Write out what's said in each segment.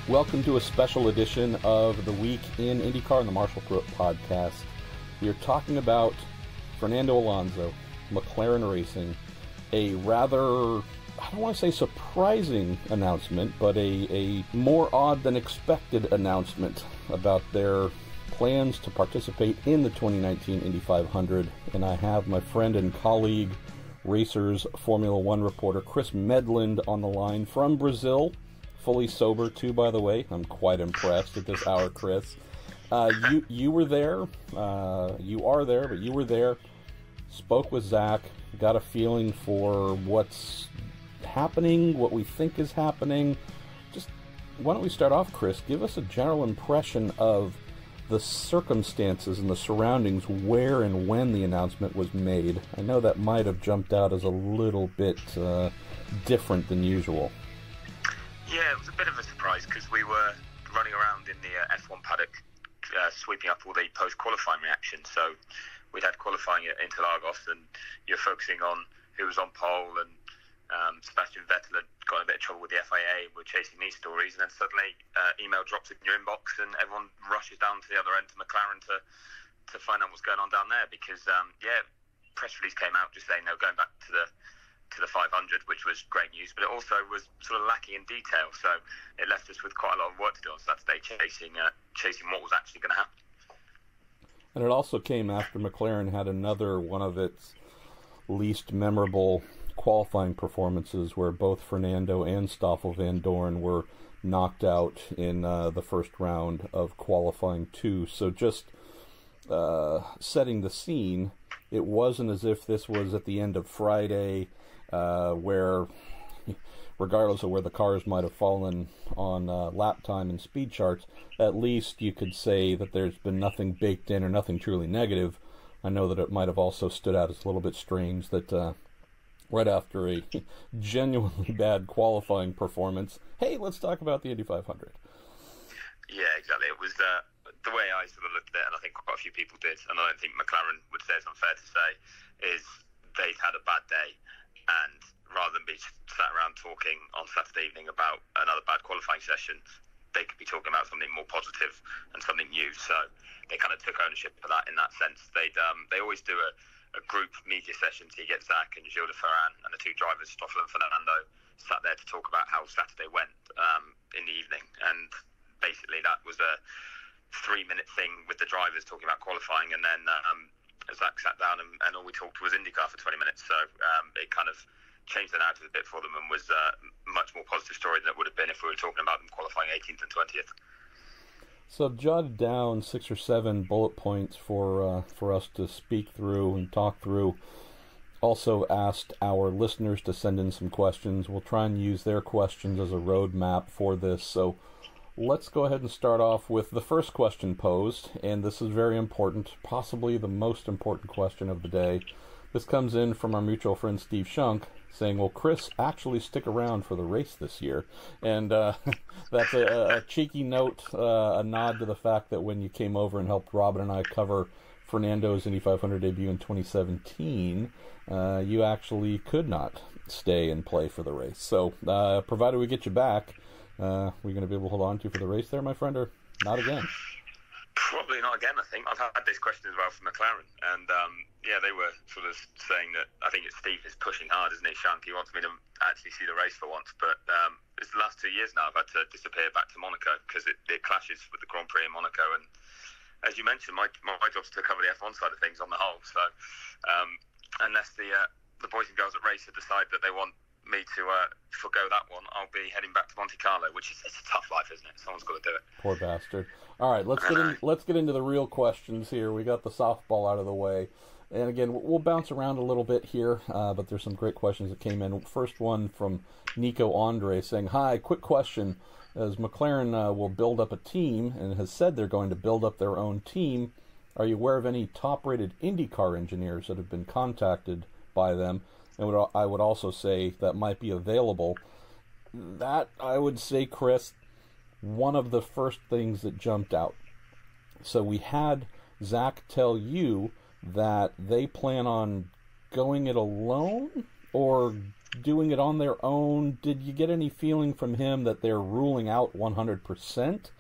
Welcome to a special edition of The Week in IndyCar and the Marshall Pruett podcast. We are talking about Fernando Alonso, McLaren Racing, a rather, I don't want to say surprising announcement, but a more odd than expected announcement about their plans to participate in the 2019 Indy 500. And I have my friend and colleague, Racers Formula One reporter Chris Medland on the line from Brazil. Fully sober too, by the way. I'm quite impressed at this hour, Chris. You were there. You are there, but you were there. Spoke with Zach. Got a feeling for what's happening, what we think is happening. Just why don't we start off, Chris? Give us a general impression of the circumstances and the surroundings where and when the announcement was made. I know that might have jumped out as a little bit different than usual. Yeah, it was a bit of a surprise because we were running around in the F1 paddock sweeping up all the post-qualifying reactions. So we'd had qualifying at Interlagos and you're focusing on who was on pole, and Sebastian Vettel had got in a bit of trouble with the FIA. We're chasing these stories, and then suddenly email drops in your inbox and everyone rushes down to the other end to McLaren to find out what's going on down there because, press release came out just saying they were going back to the 500, which was great news, but it also was sort of lacking in detail, so it left us with quite a lot of work to do on Saturday, chasing what was actually going to happen. And it also came after McLaren had another one of its least memorable qualifying performances where both Fernando and Stoffel Van Dorn were knocked out in the first round of qualifying 2. So just setting the scene, it wasn't as if this was at the end of Friday where, regardless of where the cars might have fallen on lap time and speed charts, at least you could say that there's been nothing baked in or nothing truly negative. I know that it might have also stood out as a little bit strange that right after a genuinely bad qualifying performance, hey, let's talk about the Indy 500. Yeah, exactly. It was the way I sort of looked at it, and I think quite a few people did, and I don't think McLaren would say it's unfair to say, is they'd had a bad day. And rather than be sat around talking on Saturday evening about another bad qualifying session, they could be talking about something more positive and something new. So they kind of took ownership of that in that sense. They always do a group media session. So you get Zach and Gilles de Ferran and the two drivers, Stoffel and Fernando, sat there to talk about how Saturday went in the evening. And basically that was a 3-minute thing with the drivers talking about qualifying, and then Zach sat down and all we talked was IndyCar for 20 minutes. So it kind of changed the narrative a bit for them and was a much more positive story than it would have been if we were talking about them qualifying 18th and 20th. So I've jotted down 6 or 7 bullet points for us to speak through and talk through. Also asked our listeners to send in some questions. We'll try and use their questions as a roadmap for this. So let's go ahead and start off with the first question posed, and this is very important, possibly the most important question of the day. This comes in from our mutual friend Steve Shunk, saying, will Chris actually stick around for the race this year? And that's a cheeky note, a nod to the fact that when you came over and helped Robin and I cover Fernando's Indy 500 debut in 2017, you actually could not stay and play for the race. So, provided we get you back, we're going to be able to hold on to you for the race there, my friend, or not again? Probably not again, I think. I've had this question as well from McLaren, and they were sort of saying that, I think it's Steve is pushing hard, isn't he, Shank? He wants me to actually see the race for once, but it's the last 2 years now I've had to disappear back to Monaco because it clashes with the Grand Prix in Monaco, and as you mentioned, my job's to cover the F1 side of things on the whole, so unless the boys and girls at Racer decide that they want me to forgo that one, I'll be heading back to Monte Carlo, which is, it's a tough life, isn't it? Someone's got to do it. Poor bastard. All right, let's get into the real questions here. We got the softball out of the way, and again, we'll bounce around a little bit here, but there's some great questions that came in. First one from Nico Andre saying, hi, quick question. As McLaren will build up a team and has said they're going to build up their own team, are you aware of any top-rated IndyCar engineers that have been contacted by them? And I would also say that might be available. That, I would say, Chris, one of the first things that jumped out. So we had Zach tell you that they plan on going it alone or doing it on their own? Did you get any feeling from him that they're ruling out 100%?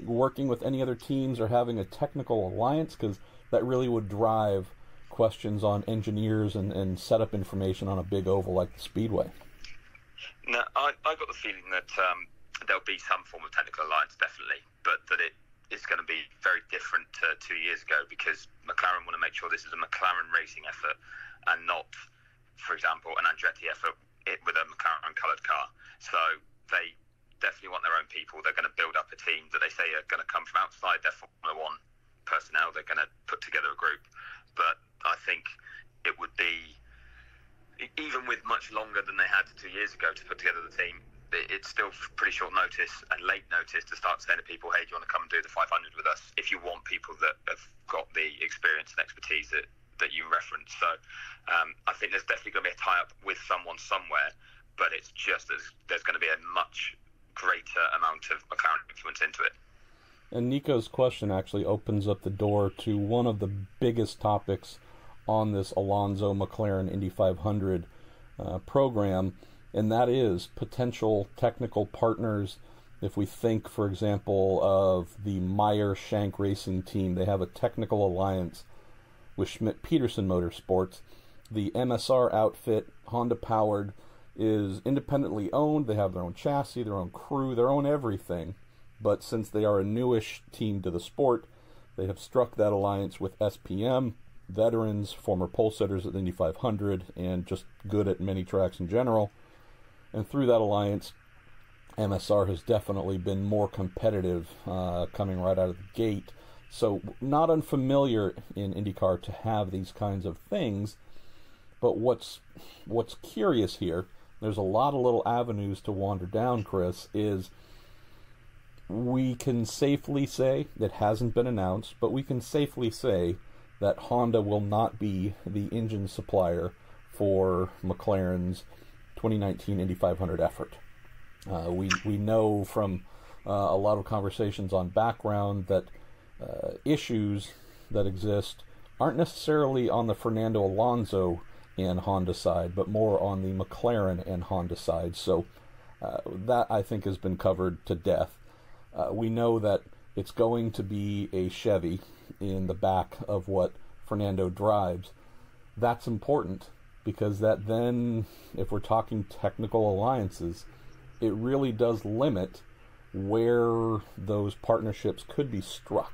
Working with any other teams or having a technical alliance? Because that really would drive questions on engineers and setup information on a big oval like the Speedway. No, I got the feeling that there'll be some form of technical alliance, definitely, but that it is going to be very different to 2 years ago, because McLaren want to make sure this is a McLaren racing effort and not, for example, an Andretti effort with a McLaren-coloured car. So they definitely want their own people. They're going to build up a team that they say are going to come from outside their Formula One personnel. They're going to put together a group. But I think it would be, even with much longer than they had 2 years ago to put together the team, it's still pretty short notice and late notice to start saying to people, hey, do you want to come and do the 500 with us, if you want people that have got the experience and expertise that you reference. So I think there's definitely going to be a tie-up with someone somewhere, but it's just there's going to be a much greater amount of McLaren influence into it. And Nico's question actually opens up the door to one of the biggest topics on this Alonso McLaren Indy 500 program, and that is potential technical partners. If we think, for example, of the Meyer-Shank Racing Team, they have a technical alliance with Schmidt-Peterson Motorsports. The MSR outfit, Honda-powered, is independently owned. They have their own chassis, their own crew, their own everything. But since they are a newish team to the sport, they have struck that alliance with SPM, veterans, former pole sitters at the Indy 500, and just good at many tracks in general. And through that alliance, MSR has definitely been more competitive coming right out of the gate. So not unfamiliar in IndyCar to have these kinds of things. But what's curious here, there's a lot of little avenues to wander down, Chris, is we can safely say, it hasn't been announced, but we can safely say that Honda will not be the engine supplier for McLaren's 2019 Indy 500 effort. We know from a lot of conversations on background that issues that exist aren't necessarily on the Fernando Alonso and Honda side, but more on the McLaren and Honda side. So that, I think, has been covered to death. We know that it's going to be a Chevy in the back of what Fernando drives. That's important, because that then, if we're talking technical alliances, it really does limit where those partnerships could be struck.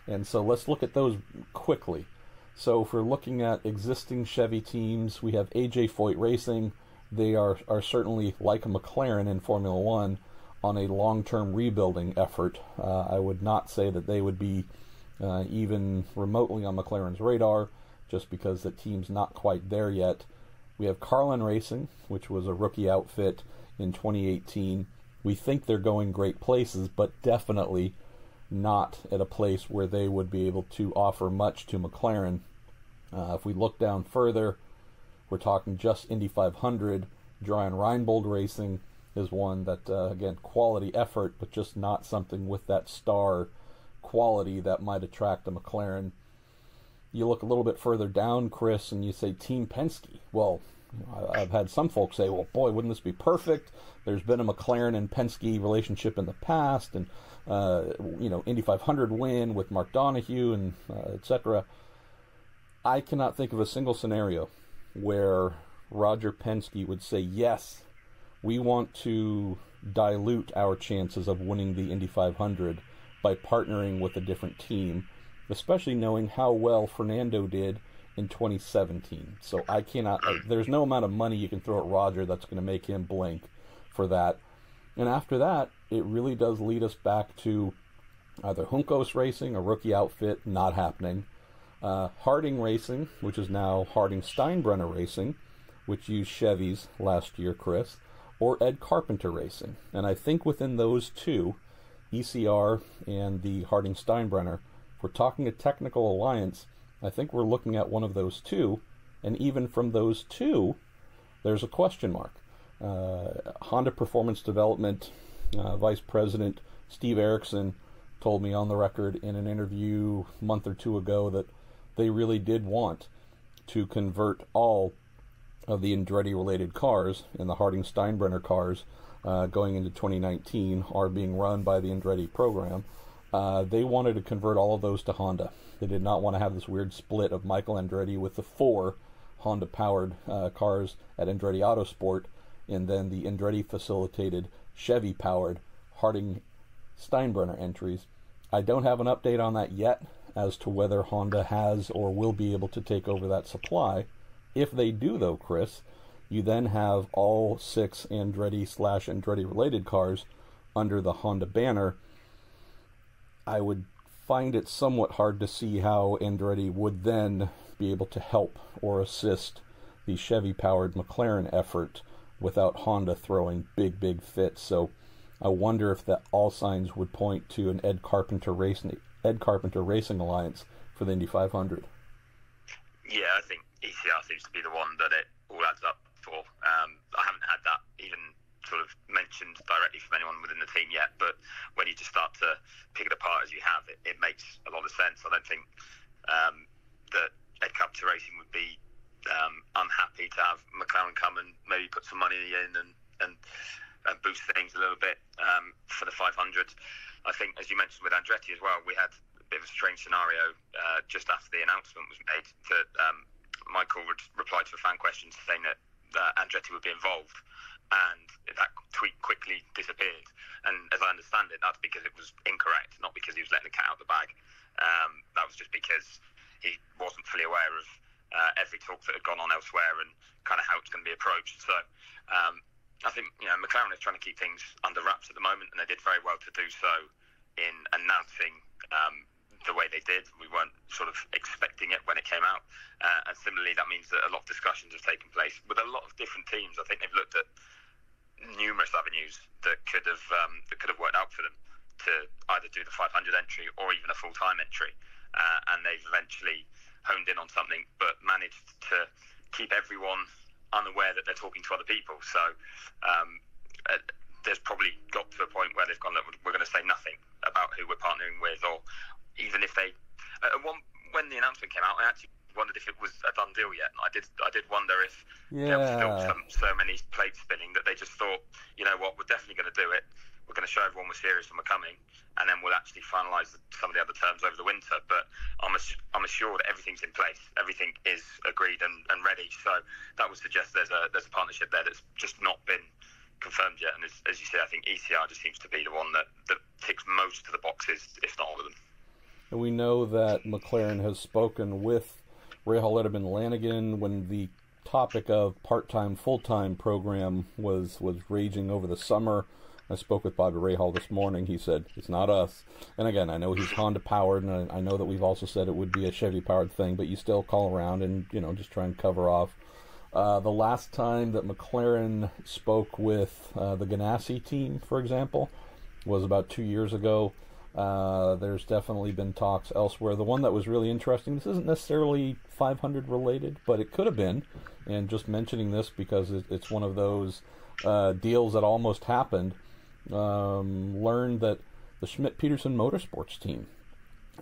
And so let's look at those quickly. So if we're looking at existing Chevy teams, we have AJ Foyt Racing. They are certainly like a McLaren in Formula One on a long-term rebuilding effort. I would not say that they would be even remotely on McLaren's radar, just because the team's not quite there yet. We have Carlin Racing, which was a rookie outfit in 2018. We think they're going great places, but definitely not at a place where they would be able to offer much to McLaren. If we look down further, we're talking just Indy 500. Brian Reinbold Racing is one that, again, quality effort, but just not something with that star quality that might attract a McLaren. You look a little bit further down, Chris, and you say Team Penske. Well, I've had some folks say, well, boy, wouldn't this be perfect? There's been a McLaren and Penske relationship in the past, and, Indy 500 win with Mark Donohue, and etc. I cannot think of a single scenario where Roger Penske would say, yes, we want to dilute our chances of winning the Indy 500 by partnering with a different team, especially knowing how well Fernando did in 2017. So I cannot, there's no amount of money you can throw at Roger that's going to make him blink for that. And after that, it really does lead us back to either Juncos Racing, a rookie outfit, not happening. Harding Racing, which is now Harding Steinbrenner Racing, which used Chevys last year, Chris, or Ed Carpenter Racing. And I think within those two, ECR and the Harding Steinbrenner, if we're talking a technical alliance, I think we're looking at one of those two. And even from those two, there's a question mark. Honda Performance Development Vice President Steve Erickson told me on the record in an interview a month or two ago that they really did want to convert all of the Andretti-related cars and the Harding-Steinbrenner cars going into 2019 are being run by the Andretti program. They wanted to convert all of those to Honda. They did not want to have this weird split of Michael Andretti with the 4 Honda-powered cars at Andretti Autosport, and then the Andretti-facilitated Chevy-powered Harding-Steinbrenner entries. I don't have an update on that yet as to whether Honda has or will be able to take over that supply. If they do, though, Chris, you then have all 6 Andretti/Andretti-related cars under the Honda banner. I would find it somewhat hard to see how Andretti would then be able to help or assist the Chevy-powered McLaren effort without Honda throwing big fits. So I wonder if that all signs would point to an Ed Carpenter Racing Alliance for the Indy 500. Yeah, I think ECR seems to be the one that it all adds up for. I haven't had that even sort of mentioned directly from anyone within the team yet, but when you just start to pick it apart as you have, it makes a lot of sense. I don't think that Ed Carpenter Racing would be unhappy to have McLaren come and maybe put some money in and boost things a little bit for the 500. I think, as you mentioned with Andretti as well, we had a bit of a strange scenario just after the announcement was made that Michael replied to a fan question saying that Andretti would be involved, and that tweet quickly disappeared. And as I understand it, that's because it was incorrect, not because he was letting the cat out of the bag. That was just because he wasn't fully aware of every talk that had gone on elsewhere and kind of how it's going to be approached. So I think McLaren is trying to keep things under wraps at the moment, and they did very well to do so in announcing the way they did. We weren't sort of expecting it when it came out, and similarly that means that a lot of discussions have taken place with a lot of different teams. I think they've looked at numerous avenues that could have worked out for them to either do the 500 entry or even a full-time entry, and they've eventually honed in on something but managed to keep everyone unaware that they're talking to other people. So there's probably got to a point where they've gone, look, we're going to say nothing about who we're partnering with, or even if they when the announcement came out, I actually wondered if it was a done deal yet. And I did wonder if there was still so many plates spinning that they just thought, you know what, we're definitely going to do it. We're going to show everyone we're serious and we're coming, and then we'll actually finalise some of the other terms over the winter. But I'm assured that everything's in place, everything is agreed and ready. So that would suggest there's a partnership there that's just not been confirmed yet. And as you say, I think ECR just seems to be the one that ticks most of the boxes, if not all of them. And we know that McLaren has spoken with Rahal Letterman-Lanigan when the topic of part-time, full-time program was raging over the summer. I spoke with Bobby Rahal this morning. He said, it's not us. And again, I know he's Honda-powered, and I know that we've also said it would be a Chevy-powered thing, but you still call around and, just try and cover off. The last time that McLaren spoke with the Ganassi team, for example, was about 2 years ago. There's definitely been talks elsewhere. The one that was really interesting, this isn't necessarily 500 related, but it could have been. And just mentioning this because it's one of those deals that almost happened. Learned that the Schmidt-Peterson Motorsports team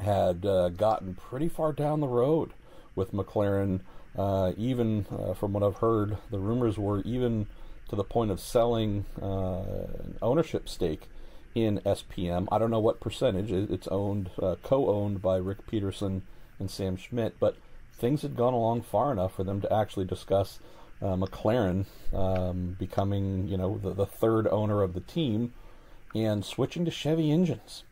had gotten pretty far down the road with McLaren. Even from what I've heard, the rumors were even to the point of selling an ownership stake in SPM. I don't know what percentage. It's owned, co-owned by Rick Peterson and Sam Schmidt, but things had gone along far enough for them to actually discuss McLaren becoming, the third owner of the team and switching to Chevy engines.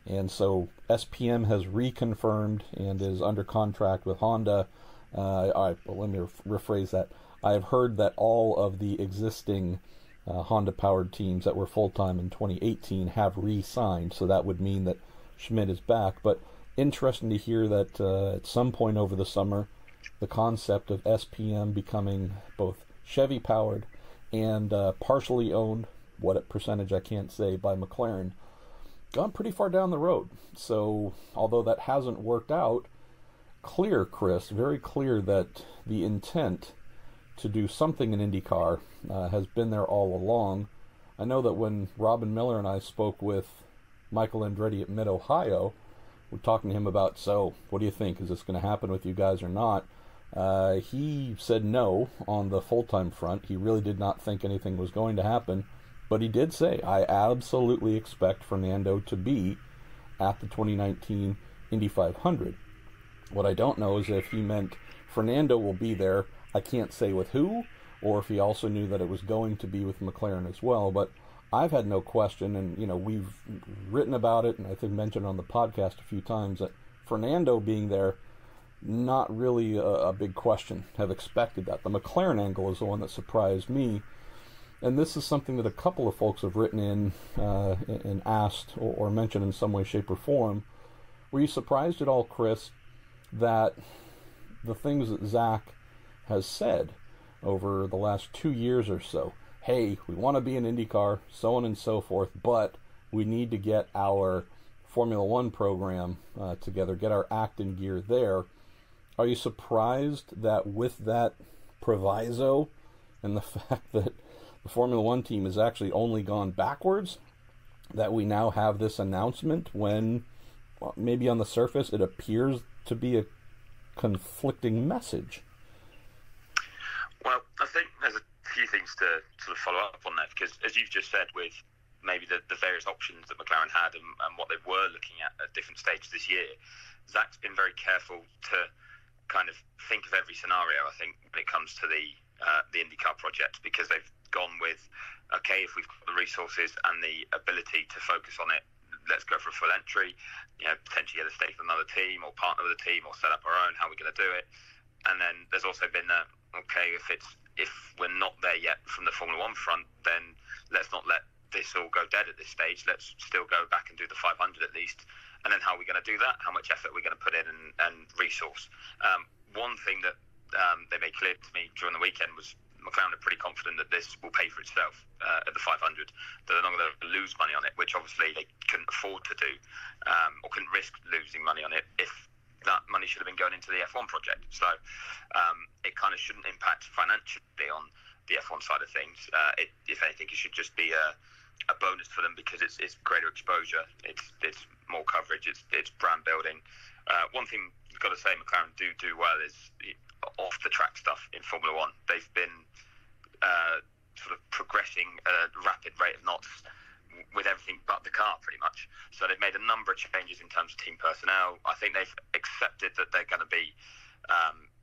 And so SPM has reconfirmed and is under contract with Honda. Let me rephrase that. I have heard that all of the existing Honda-powered teams that were full-time in 2018 have re-signed, so that would mean that Schmidt is back. But interesting to hear that at some point over the summer, the concept of SPM becoming both Chevy-powered and partially owned, what percentage I can't say, by McLaren, gone pretty far down the road. So, although that hasn't worked out, clear, Chris, very clear that the intent to do something in IndyCar has been there all along. I know that when Robin Miller and I spoke with Michael Andretti at Mid-Ohio, we're talking to him about, so, what do you think? Is this going to happen with you guys or not? He said no on the full-time front. He really did not think anything was going to happen, but he did say, I absolutely expect Fernando to be at the 2019 Indy 500. What I don't know is if he meant Fernando will be there. I can't say with who, or if he also knew that it was going to be with McLaren as well, but I've had no question, and we've written about it, and I think mentioned on the podcast a few times, that Fernando being there, not really a big question. Have expected that. The McLaren angle is the one that surprised me, and this is something that a couple of folks have written in and asked or mentioned in some way, shape, or form. Were you surprised at all, Chris, that the things that Zach has said over the last 2 years or so, hey, we want to be in IndyCar, so on and so forth, but we need to get our Formula One program together, get our act in gear there. Are you surprised that with that proviso and the fact that the Formula One team has actually only gone backwards, that we now have this announcement when maybe on the surface it appears to be a conflicting message? Well, I think there's a few things to sort of follow up on that, because as you've just said, with maybe the various options that McLaren had and what they were looking at different stages this year, Zach's been very careful to kind of think of every scenario, I think, when it comes to the IndyCar project, because they've gone with, okay, if we've got the resources and the ability to focus on it, let's go for a full entry, potentially get a stake with another team or partner with a team or set up our own, how are we going to do it? And then there's also been okay, if we're not there yet from the Formula One front, then let's not let this all go dead at this stage. Let's still go back and do the 500 at least. And then how are we going to do that? How much effort are we going to put in and resource? One thing that they made clear to me during the weekend was McLaren are pretty confident that this will pay for itself at the 500. They're not going to lose money on it, which obviously they couldn't afford to do, or couldn't risk losing money on it if that money should have been going into the F1 project. So it kind of shouldn't impact financially on the F1 side of things. If anything, it should just be a bonus for them, because it's greater exposure, it's more coverage, it's brand building. One thing you've got to say McLaren do well is off the track stuff in Formula One. They've been sort of progressing at a rapid rate of knots with everything but the car, pretty much. So they've made a number of changes in terms of team personnel. I think they've accepted that they're going to be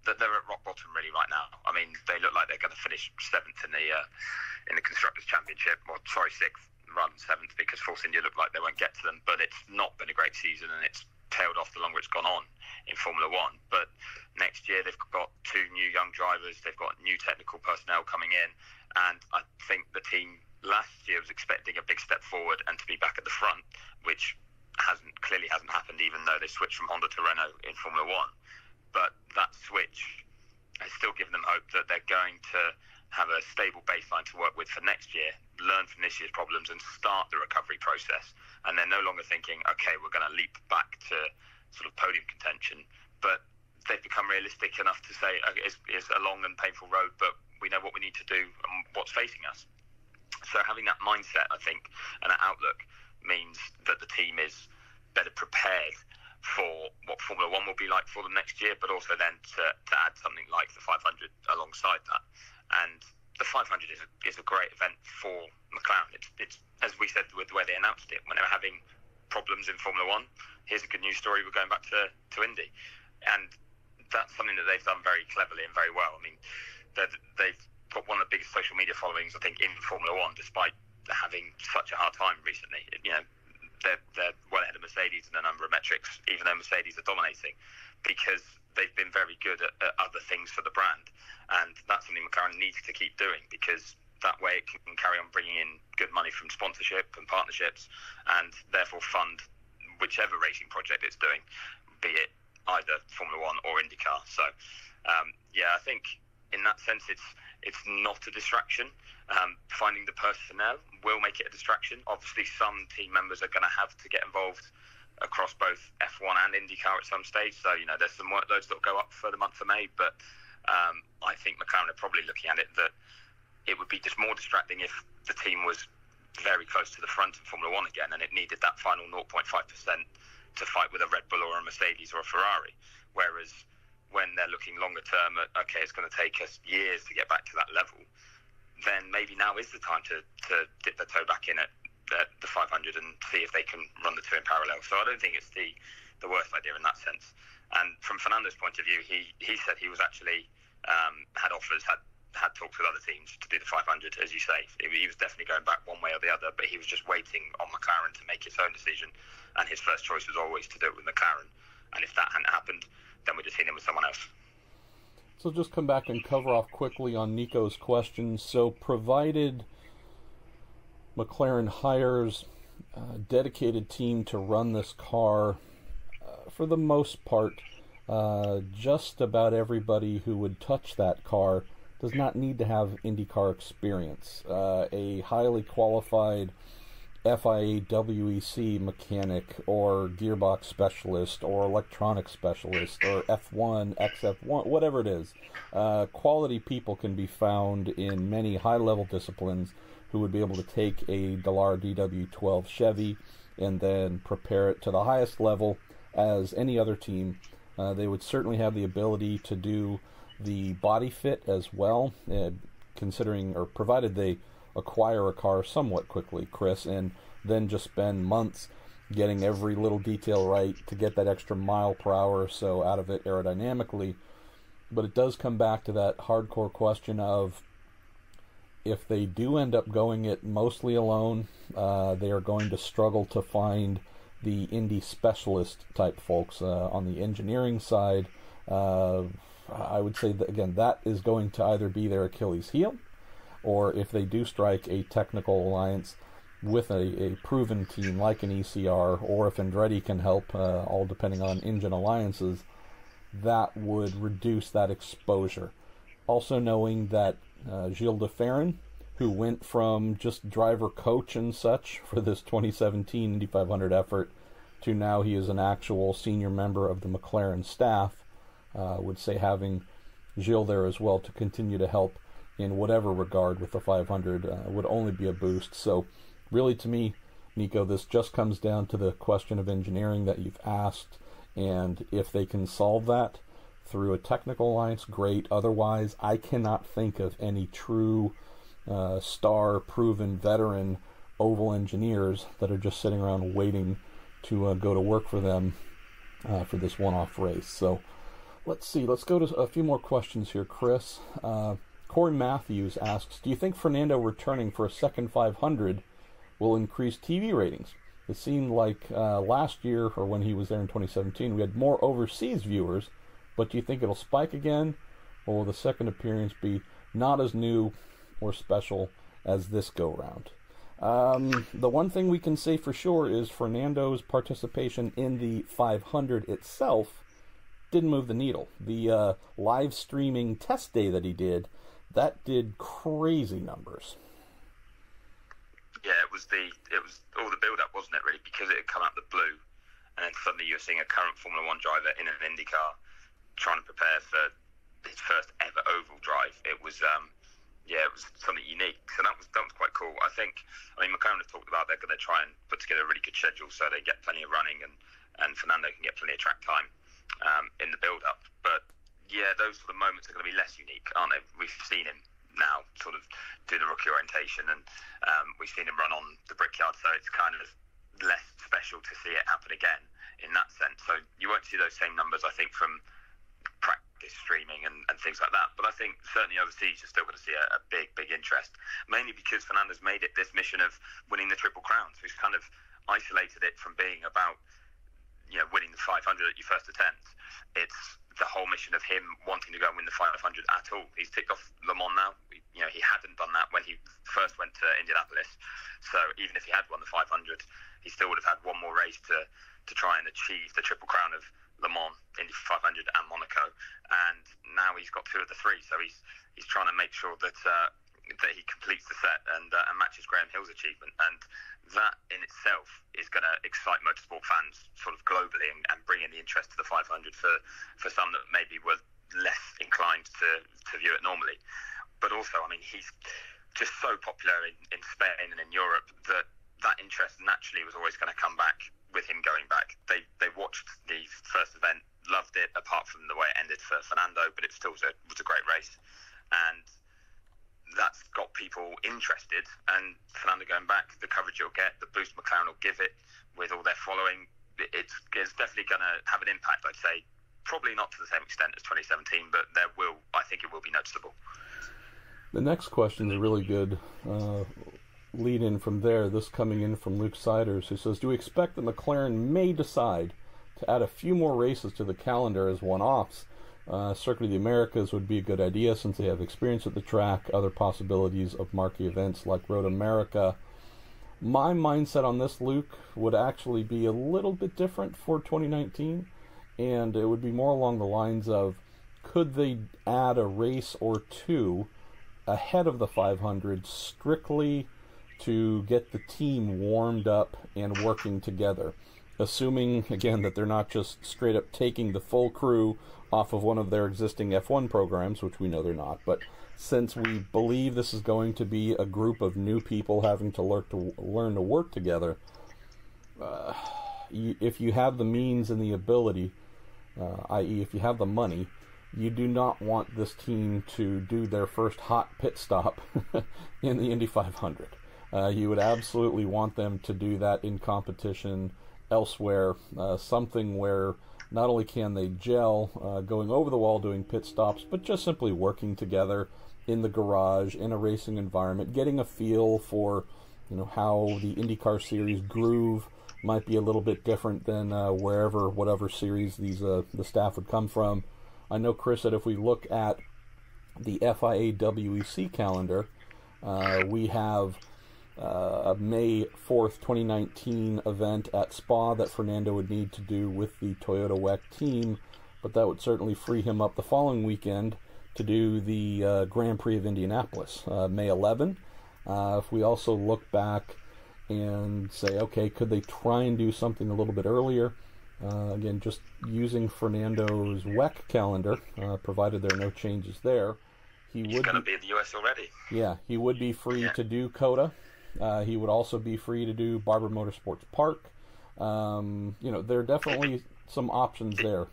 that they're at rock bottom really right now. I mean, they look like they're going to finish 7th in the Constructors' Championship, sorry, 6th rather than 7th, because Force India look like they won't get to them. But it's not been a great season, and it's tailed off the longer it's gone on in Formula One. But next year they've got 2 new young drivers, they've got new technical personnel coming in, and I think the team last year was expecting a big step forward and to be back at the front, which clearly hasn't happened, even though they switched from Honda to Renault in Formula One. But that switch has still given them hope that they're going to have a stable baseline to work with for next year, learn from this year's problems and start the recovery process. And they're no longer thinking, okay, we're going to leap back to sort of podium contention, but they've become realistic enough to say, okay, it's a long and painful road, but we know what we need to do and what's facing us. So having that mindset, I think, and that outlook means that the team is better prepared for what Formula One will be like for them next year, but also then to add something like the 500 alongside that. And the 500 is a great event for McLaren. It's as we said with the way they announced it, when they were having problems in Formula One, here's a good news story, we're going back to Indy. And that's something that they've done very cleverly and very well. I mean, they've got one of the biggest social media followings, I think, in Formula One, despite having such a hard time recently. They're well ahead of Mercedes in a number of metrics, even though Mercedes are dominating, because they've been very good at other things for the brand. And that's something McLaren needs to keep doing, because that way it can carry on bringing in good money from sponsorship and partnerships, and therefore fund whichever racing project it's doing, be it either Formula One or IndyCar. So, I think in that sense it's not a distraction. Finding the personnel will make it a distraction. Obviously, some team members are going to have to get involved across both F1 and IndyCar at some stage. So, there's some workloads that will go up for the month of May. But I think McLaren are probably looking at it that it would be just more distracting if the team was very close to the front in Formula One again, and it needed that final 0.5% to fight with a Red Bull or a Mercedes or a Ferrari. Whereas when they're looking longer term at, okay, it's going to take us years to get back to that level, then maybe now is the time to dip their toe back in at the 500 and see if they can run the two in parallel. So I don't think it's the worst idea in that sense. And from Fernando's point of view, he said he was actually had offers, had talks with other teams to do the 500, as you say. He was definitely going back one way or the other, but he was just waiting on McLaren to make its own decision, and his first choice was always to do it with McLaren. And if that hadn't happened, then we'd have seen him with someone else. So just come back and cover off quickly on Nico's question. So provided McLaren hires a dedicated team to run this car, for the most part, just about everybody who would touch that car does not need to have IndyCar experience. A highly qualified FIA WEC mechanic or gearbox specialist or electronic specialist or F1, XF1, whatever it is. Quality people can be found in many high-level disciplines who would be able to take a Dallara DW12 Chevy and then prepare it to the highest level as any other team. They would certainly have the ability to do the body fit as well, considering or provided they acquire a car somewhat quickly, Chris, and then just spend months getting every little detail right to get that extra mile per hour or so out of it aerodynamically. But it does come back to that hardcore question of, if they do end up going it mostly alone, they are going to struggle to find the Indy specialist type folks on the engineering side. I would say that, again, that is going to either be their Achilles heel, or if they do strike a technical alliance with a proven team like an ECR, or if Andretti can help, all depending on engine alliances, that would reduce that exposure. Also knowing that Gilles de Ferran, who went from just driver coach and such for this 2017 Indy 500 effort to now he is an actual senior member of the McLaren staff, would say having Gilles there as well to continue to help in whatever regard with the 500 would only be a boost. So really, to me, Nico, this just comes down to the question of engineering that you've asked, and if they can solve that through a technical alliance, great. Otherwise, I cannot think of any true star proven veteran oval engineers that are just sitting around waiting to go to work for them for this one-off race. So let's see. Let's go to a few more questions here, Chris. Corey Matthews asks, do you think Fernando returning for a second 500 will increase TV ratings? It seemed like last year, or when he was there in 2017, we had more overseas viewers, but do you think it'll spike again, or will the second appearance be not as new or special as this go-round? The one thing we can say for sure is Fernando's participation in the 500 itself didn't move the needle. The live streaming test day that he did, that did crazy numbers. Yeah, it was all the build-up, wasn't it, really, because it had come out the blue, and then suddenly you're seeing a current Formula One driver in an IndyCar trying to prepare for his first ever oval drive. It was something unique. So that was quite cool. I mean, McLaren have talked about they're going to try and put together a really good schedule so they get plenty of running and Fernando can get plenty of track time in the build-up. But yeah, those sort of moments are going to be less unique, aren't they? We've seen him now sort of do the rookie orientation, and we've seen him run on the Brickyard, so it's kind of less special to see it happen again in that sense. So you won't see those same numbers, I think, from practice streaming and things like that. But I think certainly overseas you're still going to see a big interest, mainly because Fernando's made it this mission of winning the Triple Crown. So he's kind of isolated it from being about winning the 500 at your first attempt. It's the whole mission of him wanting to go and win the 500 at all. He's ticked off Le Mans now. He hadn't done that when he first went to Indianapolis. So even if he had won the 500, he still would have had one more race to try and achieve the Triple Crown of Le Mans, Indy 500 and Monaco. And now he's got two of the three. So he's trying to make sure that he completes the set and matches Graham Hill's achievement. And that in itself is going to excite motorsport fans sort of globally and bring in the interest to the 500 for some that maybe were less inclined to view it normally. But also, I mean, he's just so popular in Spain and in Europe that interest naturally was always going to come back with him going back. They watched the first event loved it, apart from the way it ended for Fernando, but it still was a great race. And that's got people interested. And Fernando going back, the coverage you'll get, the boost McLaren will give it with all their following, it's definitely going to have an impact, I'd say. Probably not to the same extent as 2017, but I think it will be noticeable. The next question is a really good lead in from there. This coming in from Luke Siders, who says, do we expect that McLaren may decide to add a few more races to the calendar as one-offs? Circuit of the Americas would be a good idea since they have experience at the track. Other possibilities of marquee events like Road America. My mindset on this, Luke, would actually be a little bit different for 2019, and it would be more along the lines of, could they add a race or two ahead of the 500 strictly to get the team warmed up and working together, assuming, again, that they're not just straight up taking the full crew off of one of their existing F1 programs, which we know they're not, but since we believe this is going to be a group of new people having to learn to work together, if you have the means and the ability, i.e. if you have the money, you do not want this team to do their first hot pit stop in the Indy 500. You would absolutely want them to do that in competition elsewhere, something where not only can they gel going over the wall doing pit stops, but just simply working together in the garage, in a racing environment, getting a feel for how the IndyCar series groove might be a little bit different than whatever series the staff would come from. I know, Chris, that if we look at the FIA WEC calendar, we have a May 4th, 2019 event at Spa that Fernando would need to do with the Toyota WEC team, but that would certainly free him up the following weekend to do the Grand Prix of Indianapolis, May 11. If we also look back and say, okay, could they try and do something a little bit earlier? Again, just using Fernando's WEC calendar, provided there are no changes there. He's going to be in the US already. Yeah, he would be free to do COTA. He would also be free to do Barber Motorsports Park. There are definitely some options there.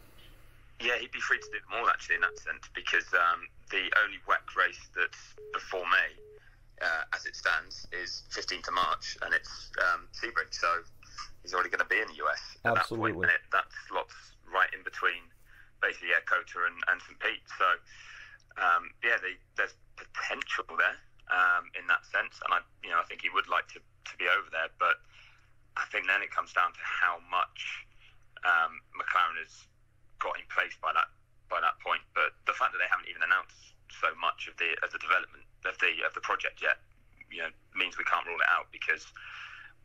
Yeah, he'd be free to do them all, actually, in that sense, because the only WEC race that's before May, as it stands, is 15th of March, and it's Sebring, so he's already going to be in the US at Absolutely. that point, and that slots right in between basically COTA and St. Pete. So, there's potential there in that sense, and I think he would like to be over there, but I think then it comes down to how much McLaren has got in place by that point. But the fact that they haven't even announced so much of the development of the project yet, means we can't rule it out, because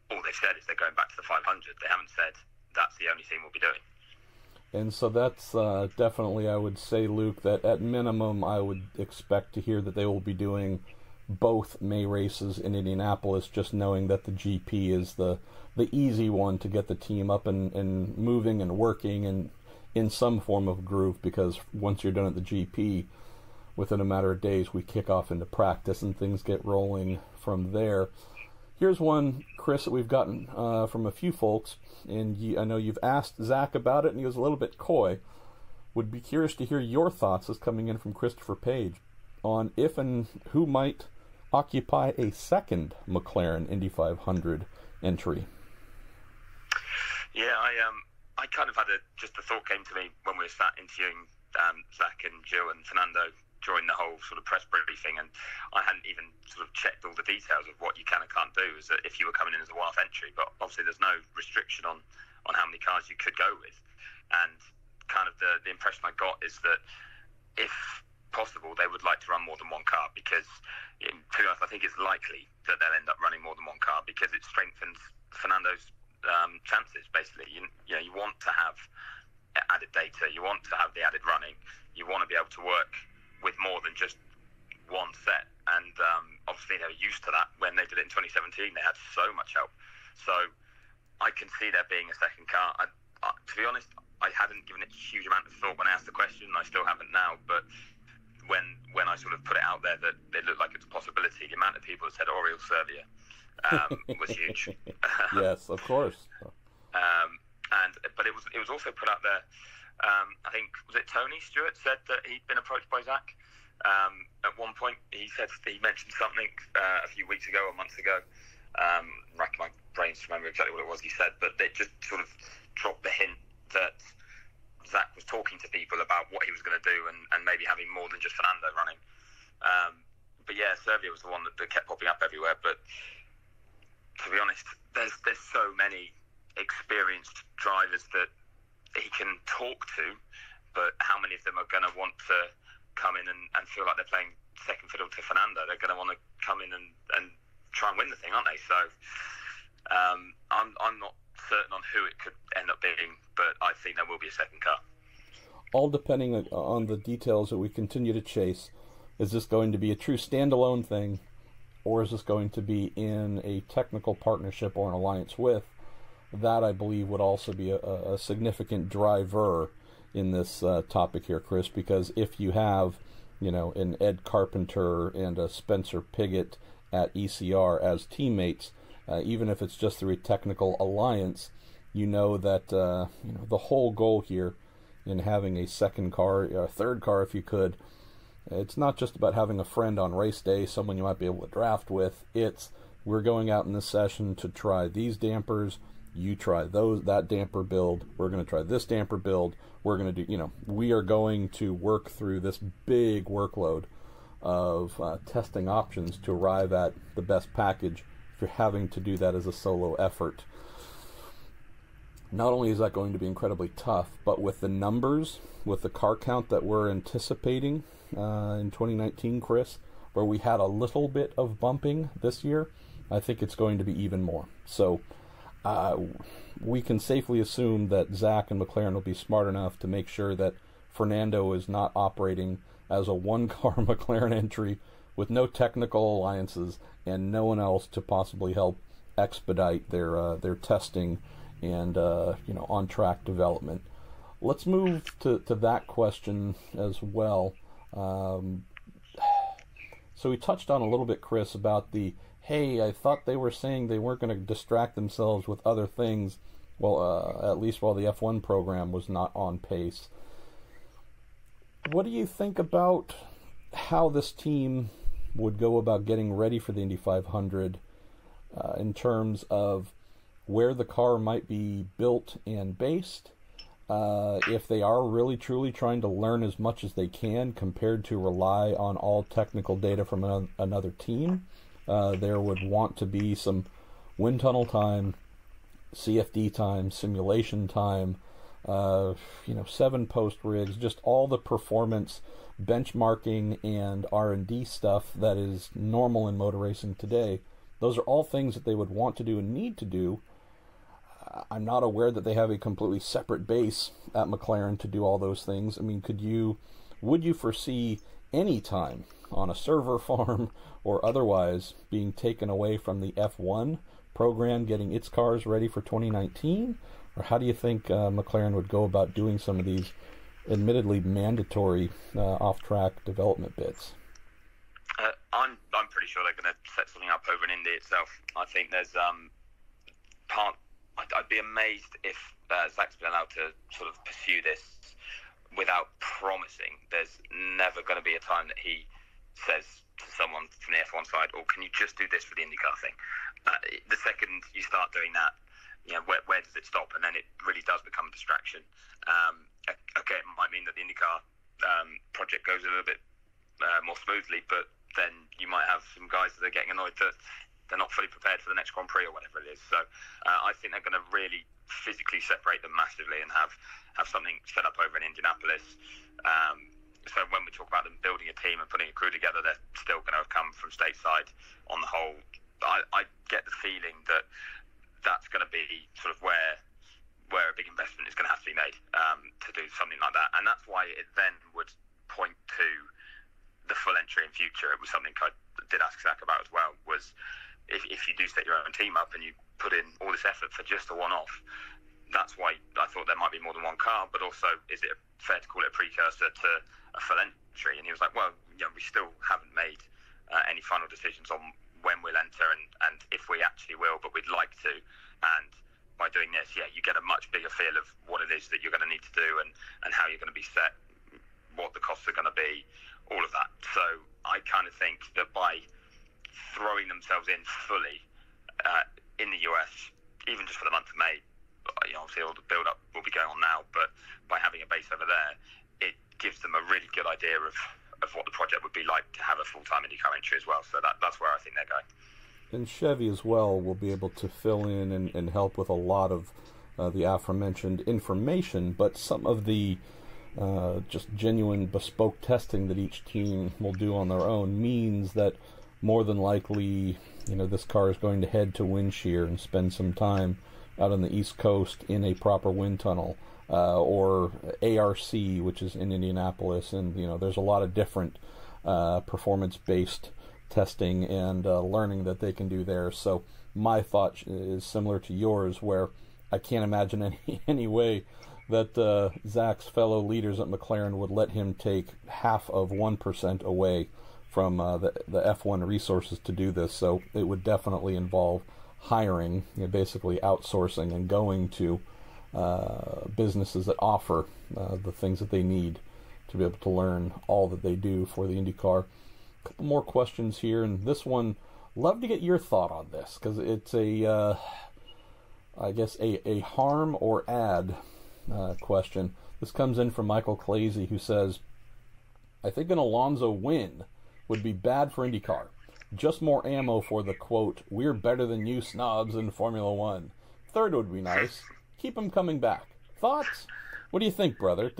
all they've said is they're going back to the 500. They haven't said that's the only thing we'll be doing. And so that's definitely, I would say, Luke, that at minimum I would expect to hear that they will be doing both May races in Indianapolis, just knowing that the GP is the easy one to get the team up and moving and working and in some form of groove, because once you're done at the GP, within a matter of days we kick off into practice and things get rolling from there. Here's one, Chris, that we've gotten from a few folks, and I know you've asked Zach about it, and he was a little bit coy. Would be curious to hear your thoughts, as coming in from Christopher Page, on if and who might occupy a second McLaren Indy 500 entry. Yeah, I kind of had just a thought came to me when we were sat interviewing Zach and Jill and Fernando during the whole sort of press briefing, and I hadn't even sort of checked all the details of what you can and can't do is that if you were coming in as a one-off entry, but obviously there's no restriction on how many cars you could go with. And kind of the impression I got is that if possible, they would like to run more than one car, because to be honest, I think it's likely that they'll end up running more than one car, because it strengthens Fernando's chances, basically. You want to have added data, you want to have the added running, you want to be able to work with more than just one set, and obviously they were used to that when they did it in 2017. They had so much help, so I can see there being a second car. To be honest, I hadn't given it a huge amount of thought when I asked the question, and I still haven't now, but when I sort of put it out there that it looked like it's a possibility, the amount of people that said Oriol Servia was huge. Yes, of course. But it was also put out there I think, was it Tony Stewart said that he'd been approached by Zach at one point. He mentioned something a few weeks ago or months ago. Racking my brains to remember exactly what it was he said, but they just sort of dropped the hint that Zach was talking to people about what he was going to do and maybe having more than just Fernando running. But yeah, Serbia was the one that kept popping up everywhere. But to be honest, there's so many experienced drivers that he can talk to, but how many of them are going to want to come in and feel like they're playing second fiddle to Fernando? They're going to want to come in and try and win the thing, aren't they? So I'm not certain on who it could end up being, but I think there will be a second car. All depending on the details that we continue to chase. Is this going to be a true standalone thing, or is this going to be in a technical partnership or an alliance with? That, I believe, would also be a significant driver in this topic here, Chris, because if you have, an Ed Carpenter and a Spencer Pigot at ECR as teammates, even if it's just through a technical alliance, that the whole goal here in having a second car, a third car if you could, it's not just about having a friend on race day, someone you might be able to draft with. It's, we're going out in this session to try these dampers, you try that damper build, we're going to try this damper build, we're going to do, we are going to work through this big workload of testing options to arrive at the best package. If you're having to do that as a solo effort, not only is that going to be incredibly tough, but with the numbers, with the car count that we're anticipating in 2019, Chris, where we had a little bit of bumping this year, I think it's going to be even more. So we can safely assume that Zach and McLaren will be smart enough to make sure that Fernando is not operating as a one-car McLaren entry with no technical alliances and no one else to possibly help expedite their testing and on-track development. Let's move to that question as well. So we touched on a little bit, Chris, about hey, I thought they were saying they weren't going to distract themselves with other things, at least while the F1 program was not on pace. What do you think about how this team would go about getting ready for the Indy 500 in terms of where the car might be built and based? If they are really truly trying to learn as much as they can compared to rely on all technical data from another team, there would want to be some wind tunnel time, CFD time, simulation time, 7-post rigs, just all the performance benchmarking and R&D stuff that is normal in motor racing today. Those are all things that they would want to do and need to do. I'm not aware that they have a completely separate base at McLaren to do all those things. I mean, would you foresee any time on a server farm or otherwise being taken away from the F1 program getting its cars ready for 2019? Or how do you think McLaren would go about doing some of these admittedly mandatory off-track development bits? I'm pretty sure they're going to set something up over in Indy itself. I think there's I'd be amazed if Zach's been allowed to sort of pursue this without promising. There's never going to be a time that he says to someone from the F1 side, "Oh, can you just do this for the IndyCar thing?" The second you start doing that, where does it stop? And then it really does become a distraction. Okay, it might mean that the IndyCar project goes a little bit more smoothly, but then you might have some guys that are getting annoyed that they're not fully prepared for the next Grand Prix or whatever it is. So I think they're going to really physically separate them massively and have something set up over in Indianapolis. So when we talk about them building a team and putting a crew together, they're still going to have come from stateside on the whole. I get the feeling that that's going to be sort of where a big investment is going to have to be made to do something like that. And that's why it then would point to the full entry in future. It was something I did ask Zach about as well, was if you do set your own team up and you put in all this effort for just a one-off, that's why I thought there might be more than one car, but also, is it fair to call it a precursor to a full entry? And he was like, well, we still haven't made any final decisions on when we'll enter and if we actually will, but we'd like to. And by doing this, you get a much bigger feel of what it is that you're going to need to do and you're going to be set, what the costs are going to be, all of that. So I kind of think that by throwing themselves in fully in the US, even just for the month of May, obviously all the build-up will be going on now, but by having a base over there, it gives them a really good idea of what the project would be like to have a full-time IndyCar entry as well. So that's where I think they're going. And Chevy as well will be able to fill in and help with a lot of the aforementioned information, but some of the just genuine bespoke testing that each team will do on their own means that more than likely, this car is going to head to wind shear and spend some time out on the East Coast in a proper wind tunnel, or ARC, which is in Indianapolis, and there's a lot of different performance-based testing and learning that they can do there. So my thought is similar to yours, where I can't imagine any way that Zach's fellow leaders at McLaren would let him take 0.5% away from the F1 resources to do this. So it would definitely involve hiring, basically outsourcing and going to businesses that offer the things that they need to be able to learn all that they do for the IndyCar. A couple more questions here, and this one, love to get your thought on this, because it's a harm or add question. This comes in from Michael Clazy, who says, I think an Alonso win would be bad for IndyCar. Just more ammo for the, quote, we're better than you snobs in Formula One. Third would be nice. Keep him coming back. Thoughts? What do you think, brother?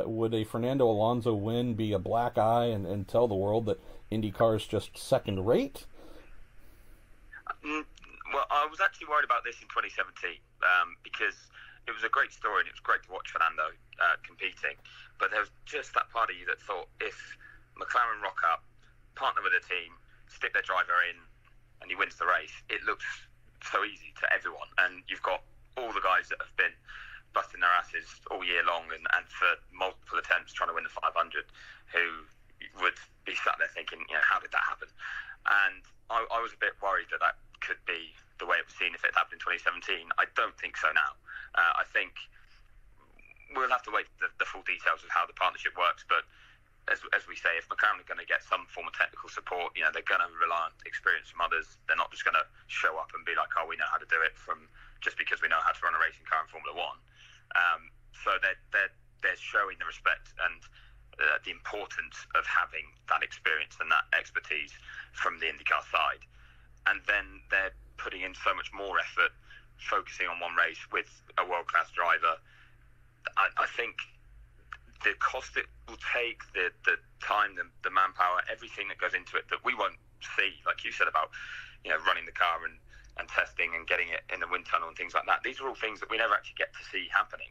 Would a Fernando Alonso win be a black eye and tell the world that IndyCar is just second rate? Well, I was actually worried about this in 2017 because it was a great story and it was great to watch Fernando competing. But there was just that part of you that thought, if McLaren rock up, partner with a team, stick their driver in, and he wins the race, it looks so easy to everyone. And you've got all the guys that have been busting their asses all year long and for multiple attempts trying to win the 500, who would be sat there thinking, how did that happen? And I was a bit worried that could be the way it was seen if it happened in 2017. I don't think so now. I think we'll have to wait for the full details of how the partnership works, but as we say, if McLaren are going to get some form of technical support, they're going to rely on experience from others. They're not just going to show up and be like, oh, we know how to do it from just because we know how to run a racing car in Formula One. So they're showing the respect and the importance of having that experience and that expertise from the IndyCar side. And then they're putting in so much more effort, focusing on one race with a world-class driver. I think the cost it will take, the time, the manpower, everything that goes into it that we won't see, like you said about running the car and testing and getting it in the wind tunnel and things like that. These are all things that we never actually get to see happening.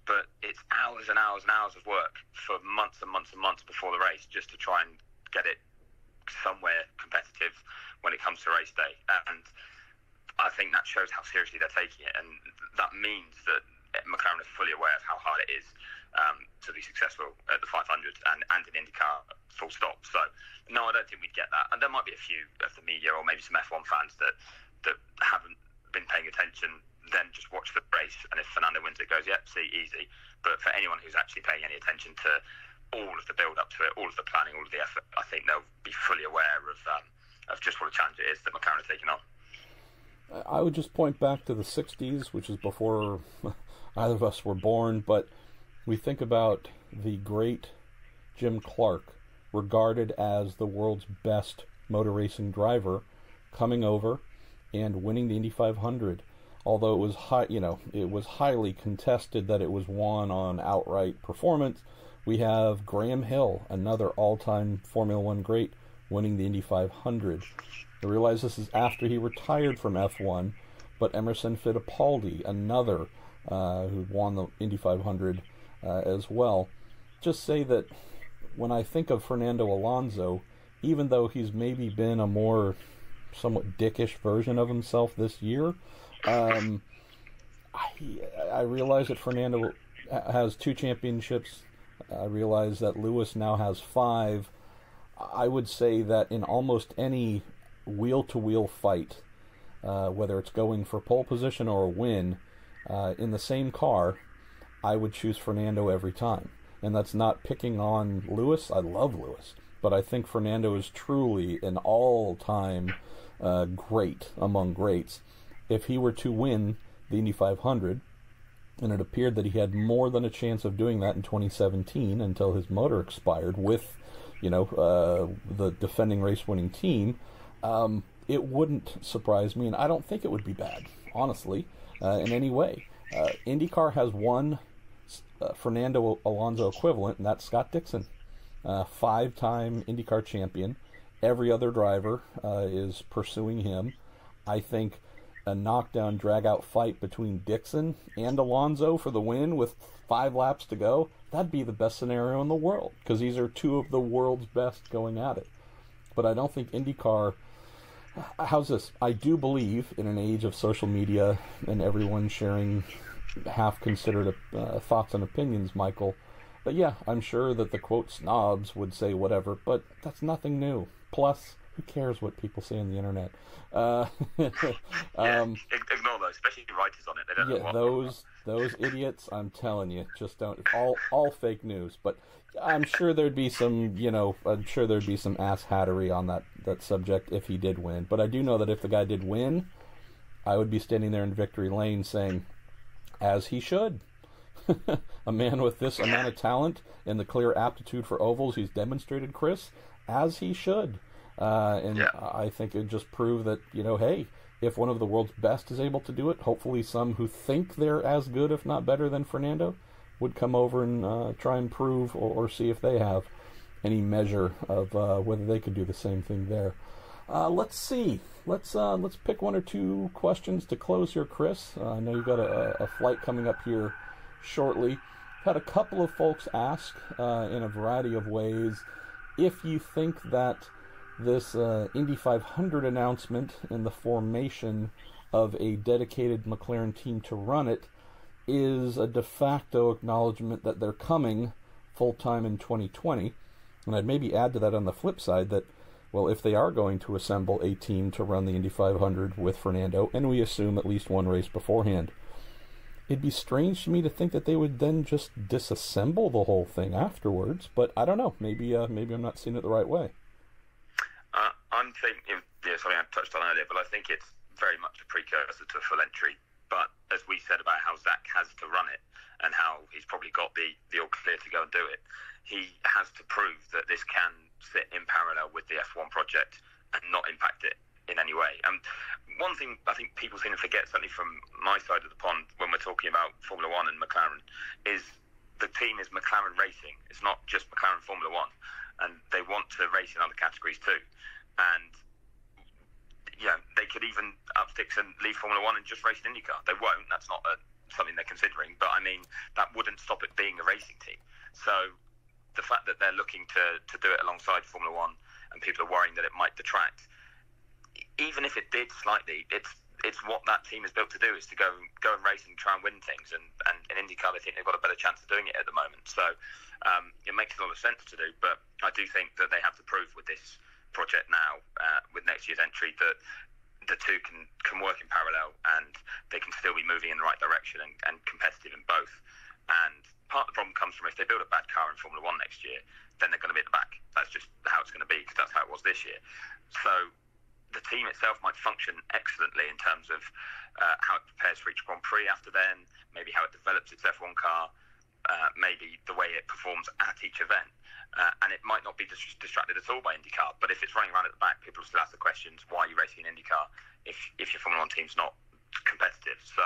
But it's hours and hours and hours of work for months and months and months before the race just to try and get it somewhere competitive when it comes to race day. And I think that shows how seriously they're taking it, and that means that McLaren are fully aware of how hard it is to be successful at the 500 and in IndyCar, full stop. So, no, I don't think we'd get that. And there might be a few of the media or maybe some F1 fans that haven't been paying attention, then just watch the race, and if Fernando wins it, goes, yep, see, easy. But for anyone who's actually paying any attention to all of the build-up to it, all of the planning, all of the effort, I think they'll be fully aware of just what a challenge it is that McLaren are taking on. I would just point back to the 60s, which is before either of us were born, but we think about the great Jim Clark, regarded as the world's best motor racing driver, coming over and winning the Indy 500. Although it was it was highly contested that it was won on outright performance. We have Graham Hill, another all-time Formula One great, winning the Indy 500. I realize this is after he retired from F1, but Emerson Fittipaldi, another who won the Indy 500 as well. Just say that when I think of Fernando Alonso, even though he's maybe been a more somewhat dickish version of himself this year, I realize that Fernando has 2 championships. I realize that Lewis now has 5. I would say that in almost any wheel-to-wheel fight, whether it's going for pole position or a win, in the same car, I would choose Fernando every time. And that's not picking on Lewis. I love Lewis. But I think Fernando is truly an all-time great among greats. If he were to win the Indy 500, and it appeared that he had more than a chance of doing that in 2017 until his motor expired with, the defending race-winning team, it wouldn't surprise me, and I don't think it would be bad, honestly, in any way. IndyCar has one Fernando Alonso equivalent, and that's Scott Dixon, 5-time IndyCar champion. Every other driver is pursuing him. I think a knockdown, drag-out fight between Dixon and Alonso for the win with 5 laps to go, that'd be the best scenario in the world, because these are 2 of the world's best going at it. But I don't think IndyCar... How's this? I do believe in an age of social media and everyone sharing half-considered thoughts and opinions, Michael. But yeah, I'm sure that the, quote, snobs would say whatever, but that's nothing new. Plus, who cares what people say on the internet? Ignore those, especially writers on it. They don't know what. Those idiots, I'm telling you, just don't. All fake news. But I'm sure there'd be some, ass hattery on that subject if he did win. But I do know that if the guy did win, I would be standing there in victory lane saying, as he should. A man with this amount of talent and the clear aptitude for ovals he's demonstrated, Chris, as he should. I think it just proved that, hey, if one of the world's best is able to do it, hopefully some who think they're as good, if not better than Fernando, would come over and try and prove or see if they have any measure of whether they could do the same thing there. Let's see. Let's pick 1 or 2 questions to close here, Chris. I know you've got a flight coming up here shortly. Had a couple of folks ask in a variety of ways if you think that this Indy 500 announcement and the formation of a dedicated McLaren team to run it is a de facto acknowledgement that they're coming full-time in 2020. And I'd maybe add to that on the flip side that, well, if they are going to assemble a team to run the Indy 500 with Fernando, and we assume at least one race beforehand, it'd be strange to me to think that they would then just disassemble the whole thing afterwards. But I don't know. Maybe I'm not seeing it the right way. I'm thinking, something I touched on earlier, but I think it's very much a precursor to full entry. But as we said about how Zach has to run it and how he's probably got the all clear to go and do it, he has to prove that this can sit in parallel with the F1 project and not impact it in any way. One thing I think people seem to forget, certainly from my side of the pond, when we're talking about Formula One and McLaren, is the team is McLaren Racing. It's not just McLaren Formula One, and they want to race in other categories too. And they could even up sticks and leave Formula One and just race in IndyCar. They won't. That's not something they're considering. But I mean, that wouldn't stop it being a racing team. So the fact that they're looking to do it alongside Formula One and people are worrying that it might detract, even if it did slightly, it's what that team is built to do, is to go and race and try and win things. And in IndyCar, they think they've got a better chance of doing it at the moment. So it makes a lot of sense to do. But I do think that they have to prove with this project now, with next year's entry, that the two can work in parallel and they can still be moving in the right direction and competitive in both. And part of the problem comes from if they build a bad car in Formula One next year, then they're going to be at the back. That's just how it's going to be, because that's how it was this year. So the team itself might function excellently in terms of how it prepares for each Grand Prix after then, maybe how it develops its F1 car, maybe the way it performs at each event. And it might not be distracted at all by IndyCar, but if it's running around at the back, people still ask the questions, why are you racing in IndyCar if your Formula One team's not competitive? So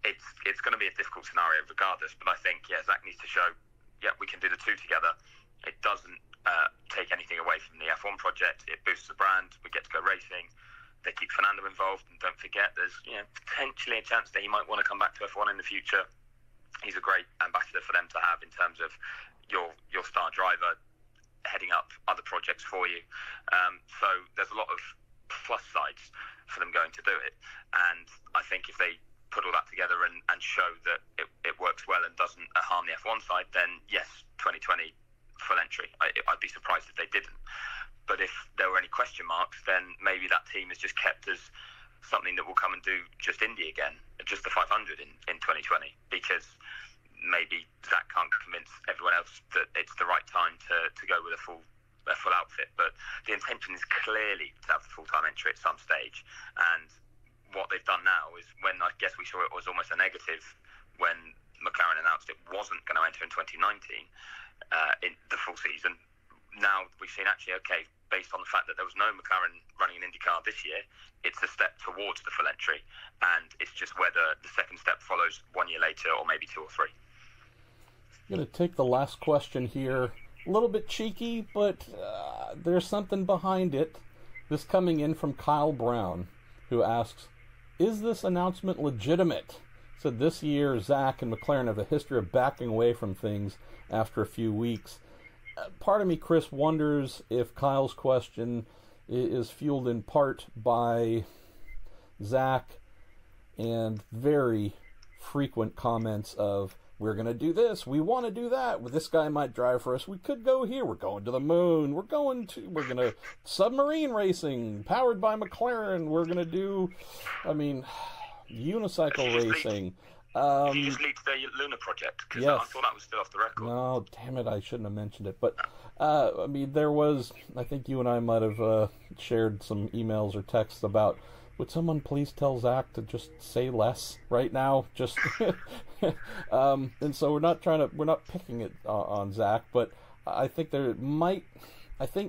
it's going to be a difficult scenario regardless, but I think, Zach needs to show, we can do the two together. It doesn't take anything away from the F1 project. It boosts the brand. We get to go racing. They keep Fernando involved, and don't forget, there's potentially a chance that he might want to come back to F1 in the future. He's a great ambassador for them to have in terms of your star driver heading up other projects for you. So there's a lot of plus sides for them going to do it. And I think if they put all that together and show that it works well and doesn't harm the F1 side, then yes, 2020 full entry. I'd be surprised if they didn't. But if there were any question marks, then maybe that team is just kept as something that will come and do just Indy again, just the 500 in 2020, because maybe Zach can't convince everyone else that it's the right time to go with a full outfit. But the intention is clearly to have the full-time entry at some stage. And what they've done now is, when I guess we saw it was almost a negative when McLaren announced it wasn't going to enter in 2019 in the full season. Now we've seen actually, okay, based on the fact that there was no McLaren running an IndyCar this year, it's a step towards the full entry, and it's just whether the second step follows 1 year later or maybe 2 or 3. I'm going to take the last question here. A little bit cheeky, but there's something behind it. This coming in from Kyle Brown, who asks, is this announcement legitimate? Said this year Zach and McLaren have a history of backing away from things after a few weeks. Part of me, Chris, wonders if Kyle's question is fueled in part by Zach and very frequent comments of, we're going to do this, we want to do that, this guy might drive for us, we could go here, we're going to the moon, we're going to submarine racing powered by McLaren, we're going to do, unicycle racing. You just lead to the Lunar project, because yes. I thought that was still off the record. No, damn it, I shouldn't have mentioned it. But, there was, I think you and I might have shared some emails or texts about, would someone please tell Zach to just say less right now? Just, and so we're not picking it on Zach, but I think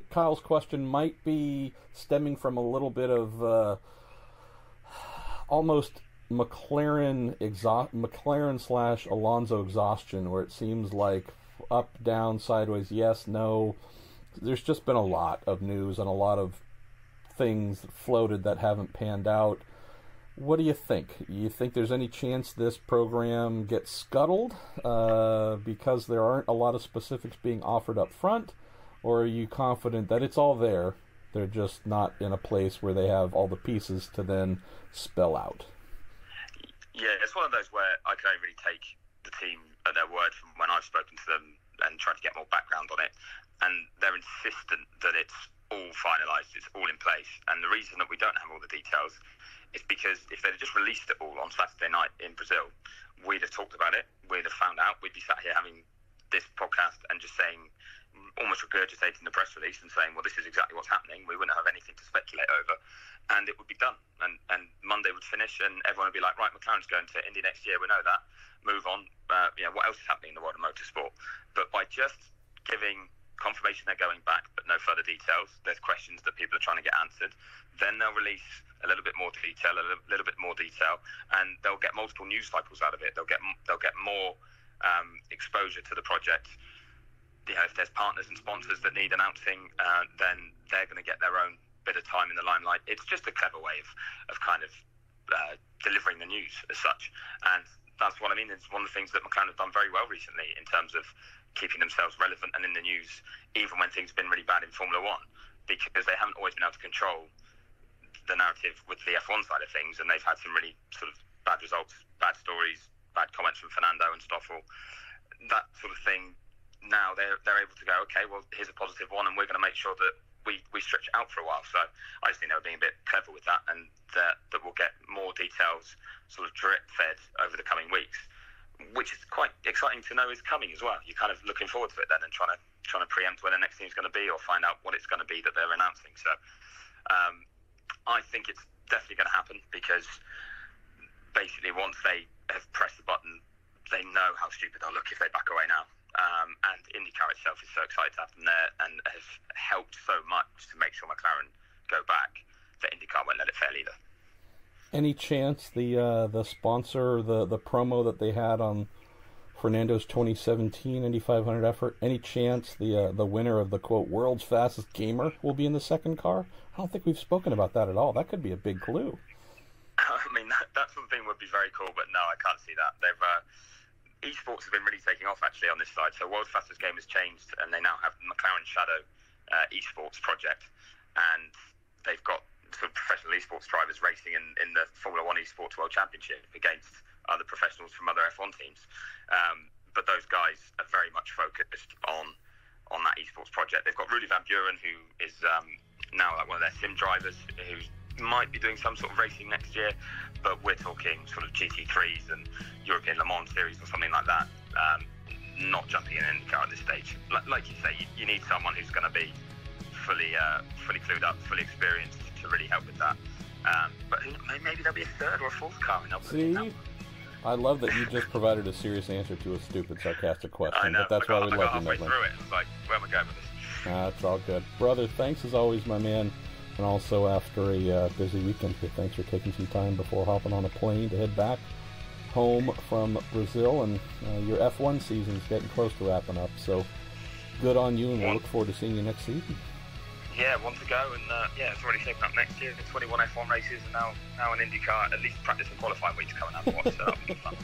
Kyle's question might be stemming from a little bit of almost McLaren / Alonso exhaustion, where it seems like up, down, sideways, yes, no. There's just been a lot of news and a lot of things floated that haven't panned out. What do you think? You think there's any chance this program gets scuttled because there aren't a lot of specifics being offered up front? Or are you confident that it's all there, they're just not in a place where they have all the pieces to then spell out? Yeah, it's one of those where I can only really take the team at their word from when I've spoken to them and tried to get more background on it. And they're insistent that it's all finalised, it's all in place. And the reason that we don't have all the details is because if they'd just released it all on Saturday night in Brazil, we'd have talked about it, we'd have found out, we'd be sat here having this podcast and just saying, almost regurgitating the press release and saying, well, this is exactly what's happening. We wouldn't have anything to speculate over, and it would be done. And Monday would finish, and everyone would be like, right, McLaren's going to Indy next year. We know that. Move on. What else is happening in the world of motorsport? But by just giving confirmation they're going back, but no further details, there's questions that people are trying to get answered. Then they'll release a little bit more detail, and they'll get multiple news cycles out of it. They'll get more exposure to the project. If there's partners and sponsors that need announcing, then they're going to get their own bit of time in the limelight. It's just a clever way of kind of delivering the news as such. And that's what I mean. It's one of the things that McLaren have done very well recently in terms of keeping themselves relevant and in the news, even when things have been really bad in Formula One, because they haven't always been able to control the narrative with the F1 side of things, and they've had some really sort of bad results, bad stories, bad comments from Fernando and Stoffel, that sort of thing. Now they're able to go, okay, well, here's a positive one, and we're going to make sure that we stretch it out for a while. So I just think they were being a bit clever with that, and that we'll get more details sort of drip fed over the coming weeks, which is quite exciting to know is coming as well. You're kind of looking forward to it then, and trying to preempt where the next team's going to be, or find out what it's going to be that they're announcing. So I think it's definitely going to happen, because basically once they have pressed the button, they know how stupid they'll look if they back away now. And IndyCar itself is so excited to have them there, and has helped so much to make sure McLaren go back, that IndyCar won't let it fail either. Any chance the sponsor, the promo that they had on Fernando's 2017 Indy 500 effort, any chance the winner of the, quote, world's fastest gamer will be in the second car? I don't think we've spoken about that at all. That could be a big clue. I mean, that sort of thing would be very cool, but no, I can't see that. Esports have been really taking off actually on this side. So World's Fastest Game has changed, and they now have the McLaren Shadow esports project, and they've got sort of professional esports drivers racing in the Formula One Esports World Championship against other professionals from other F1 teams. But those guys are very much focused on that esports project. They've got Rudy Van Buren, who is now like one of their sim drivers, who might be doing some sort of racing next year, but we're talking sort of GT3s and European Le Mans series or something like that. not jumping in IndyCar at this stage. Like you say, you need someone who's going to be fully clued up, fully experienced to really help with that. But maybe there'll be a third or a fourth car. See, I love that you just provided a serious answer to a stupid, sarcastic question. I know. But that's why we love you, Medland. Through it, I was like, where am I going with this? It's all good. Brother, thanks as always, my man. And also after a busy weekend here, thanks for taking some time before hopping on a plane to head back home from Brazil. And your F1 season's getting close to wrapping up, so good on you, and we'll look forward to seeing you next season. Yeah, one to go, and it's already shaping up next year. 21 F1 races, and now an IndyCar, at least practice and qualifying weeks coming up. So that'll be fun.